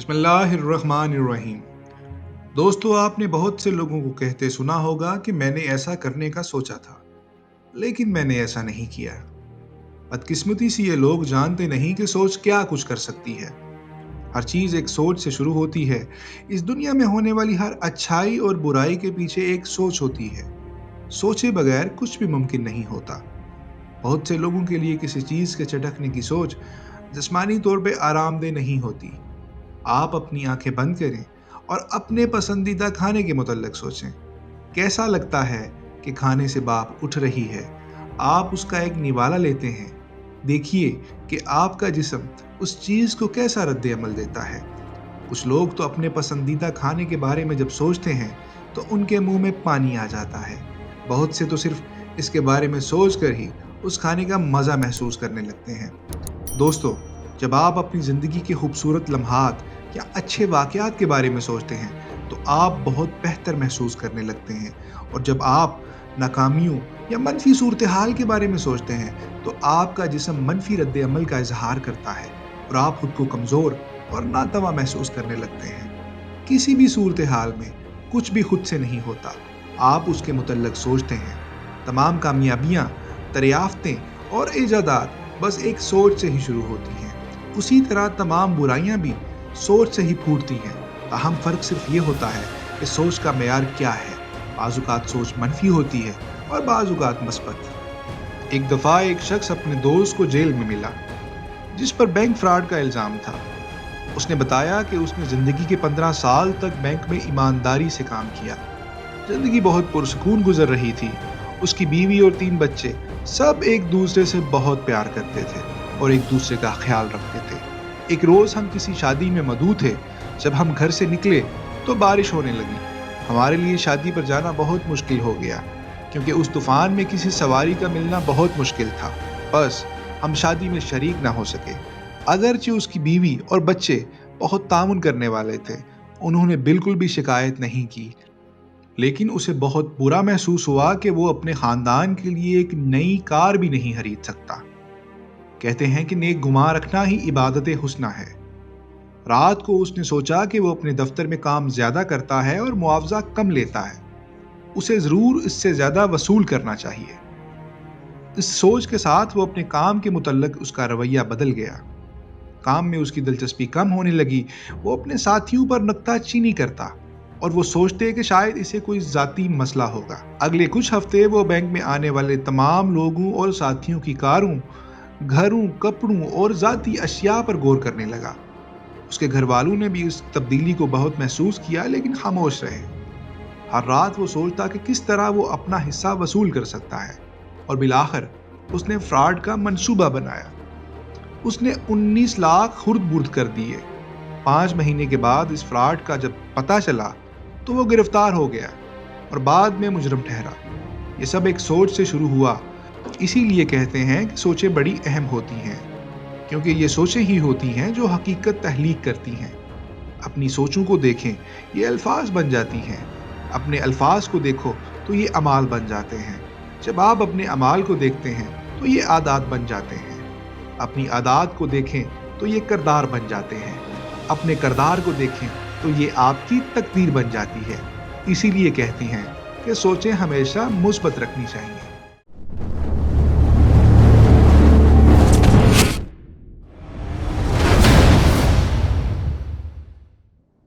بسم اللہ الرحمن الرحیم۔ دوستو، آپ نے بہت سے لوگوں کو کہتے سنا ہوگا کہ میں نے ایسا کرنے کا سوچا تھا لیکن میں نے ایسا نہیں کیا۔ بدقسمتی سے یہ لوگ جانتے نہیں کہ سوچ کیا کچھ کر سکتی ہے۔ ہر چیز ایک سوچ سے شروع ہوتی ہے۔ اس دنیا میں ہونے والی ہر اچھائی اور برائی کے پیچھے ایک سوچ ہوتی ہے۔ سوچے بغیر کچھ بھی ممکن نہیں ہوتا۔ بہت سے لوگوں کے لیے کسی چیز کے چٹکنے کی سوچ جسمانی طور پہ آرام دہ نہیں ہوتی۔ آپ اپنی آنکھیں بند کریں اور اپنے پسندیدہ کھانے کے متعلق سوچیں۔ کیسا لگتا ہے کہ کھانے سے بھاپ اٹھ رہی ہے؟ آپ اس کا ایک نوالا لیتے ہیں۔ دیکھیے کہ آپ کا جسم اس چیز کو کیسا رد عمل دیتا ہے۔ کچھ لوگ تو اپنے پسندیدہ کھانے کے بارے میں جب سوچتے ہیں تو ان کے منہ میں پانی آ جاتا ہے۔ بہت سے تو صرف اس کے بارے میں سوچ کر ہی اس کھانے کا مزہ محسوس کرنے لگتے ہیں۔ دوستو، جب آپ اپنی زندگی کے خوبصورت لمحات یا اچھے واقعات کے بارے میں سوچتے ہیں تو آپ بہت بہتر محسوس کرنے لگتے ہیں، اور جب آپ ناکامیوں یا منفی صورتحال کے بارے میں سوچتے ہیں تو آپ کا جسم منفی رد عمل کا اظہار کرتا ہے اور آپ خود کو کمزور اور ناتواں محسوس کرنے لگتے ہیں۔ کسی بھی صورتحال میں کچھ بھی خود سے نہیں ہوتا، آپ اس کے متعلق سوچتے ہیں۔ تمام کامیابیاں، دریافتیں اور ایجادات بس ایک سوچ سے ہی شروع ہوتی ہیں۔ اسی طرح تمام برائیاں بھی سوچ سے ہی پھوٹتی ہیں۔ تاہم فرق صرف یہ ہوتا ہے کہ سوچ کا معیار کیا ہے۔ بعض اوقات سوچ منفی ہوتی ہے اور بعض اوقات مثبت۔ ایک دفعہ ایک شخص اپنے دوست کو جیل میں ملا جس پر بینک فراڈ کا الزام تھا۔ اس نے بتایا کہ اس نے زندگی کے 15 سال تک بینک میں ایمانداری سے کام کیا۔ زندگی بہت پرسکون گزر رہی تھی۔ اس کی بیوی اور 3 بچے سب ایک دوسرے سے بہت پیار کرتے تھے اور ایک دوسرے کا خیال رکھتے تھے۔ ایک روز ہم کسی شادی میں مدعو تھے۔ جب ہم گھر سے نکلے تو بارش ہونے لگی۔ ہمارے لیے شادی پر جانا بہت مشکل ہو گیا کیونکہ اس طوفان میں کسی سواری کا ملنا بہت مشکل تھا۔ بس ہم شادی میں شریک نہ ہو سکے۔ اگرچہ اس کی بیوی اور بچے بہت تعاون کرنے والے تھے، انہوں نے بالکل بھی شکایت نہیں کی، لیکن اسے بہت برا محسوس ہوا کہ وہ اپنے خاندان کے لیے ایک نئی کار بھی نہیں خرید سکتا۔ کہتے ہیں کہ نیک گمان رکھنا ہی عبادت حسنہ ہے۔ رات کو اس نے سوچا کہ وہ اپنے دفتر میں کام زیادہ کرتا ہے اور معاوضہ کم لیتا ہے، اسے ضرور اس سے زیادہ وصول کرنا چاہیے۔ اس سوچ کے ساتھ وہ اپنے کام کے متعلق اس کا رویہ بدل گیا۔ کام میں اس کی دلچسپی کم ہونے لگی۔ وہ اپنے ساتھیوں پر نکتہ چینی کرتا اور وہ سوچتے کہ شاید اسے کوئی ذاتی مسئلہ ہوگا۔ اگلے کچھ ہفتے وہ بینک میں آنے والے تمام لوگوں اور ساتھیوں کی کاروں، گھروں، کپڑوں اور ذاتی اشیاء پر غور کرنے لگا۔ اس کے گھر والوں نے بھی اس تبدیلی کو بہت محسوس کیا لیکن خاموش رہے۔ ہر رات وہ سوچتا کہ کس طرح وہ اپنا حصہ وصول کر سکتا ہے، اور بالآخر اس نے فراڈ کا منصوبہ بنایا۔ اس نے 19 لاکھ خرد برد کر دیے۔ 5 مہینے کے بعد اس فراڈ کا جب پتہ چلا تو وہ گرفتار ہو گیا اور بعد میں مجرم ٹھہرا۔ یہ سب ایک سوچ سے شروع ہوا۔ اسی لیے کہتے ہیں کہ سوچیں بڑی اہم ہوتی ہیں، کیونکہ یہ سوچیں ہی ہوتی ہیں جو حقیقت تخلیق کرتی ہیں۔ اپنی سوچوں کو دیکھیں، یہ الفاظ بن جاتی ہیں۔ اپنے الفاظ کو دیکھو تو یہ اعمال بن جاتے ہیں۔ جب آپ اپنے اعمال کو دیکھتے ہیں تو یہ عادات بن جاتے ہیں۔ اپنی عادات کو دیکھیں تو یہ کردار بن جاتے ہیں۔ اپنے کردار کو دیکھیں تو یہ آپ کی تقدیر بن جاتی ہے۔ اسی لیے کہتے ہیں کہ سوچیں ہمیشہ مثبت رکھنی چاہیے۔